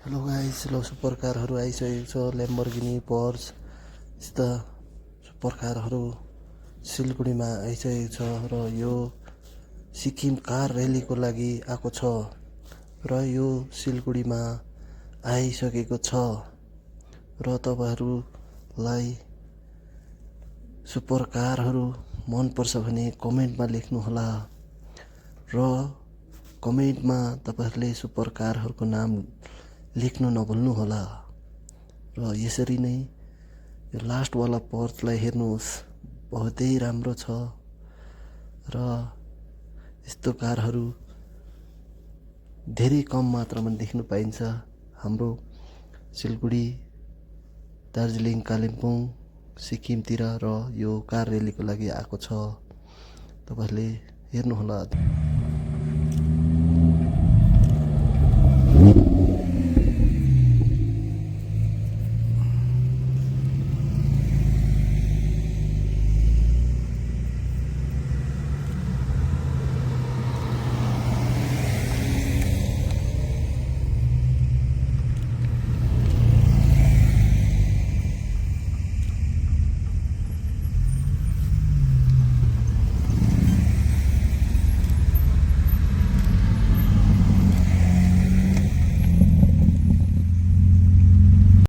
Hello guys, super कारहरू आइसकेको छ। ल्याम्बोर्गिनी पोर्स यस्ता सुपर कारहरू सिलगढीमा आइसकेको छ र यो सिक्किम कार र्यालीको लागि आएको छ र यो सिलगढीमा आइसकेको छ र तपाईँहरूलाई सुपर कारहरू मनपर्छ भने कमेन्टमा लेख्नुहोला र कमेन्टमा तपाईँहरूले सुपर कारहरूको नाम लेख्न नभुल्नुहोला। र यसरी नै यो लास्टवाला पर्चलाई हेर्नुहोस्, बहुतै राम्रो छ र यस्तो कारहरू धेरै कम मात्रामा देख्न पाइन्छ हाम्रो सिलगढी, दार्जिलिङ, कालिम्पोङ, सिक्किमतिर र यो कार र्यालीको लागि आएको छ। तपाईँहरूले हेर्नुहोला।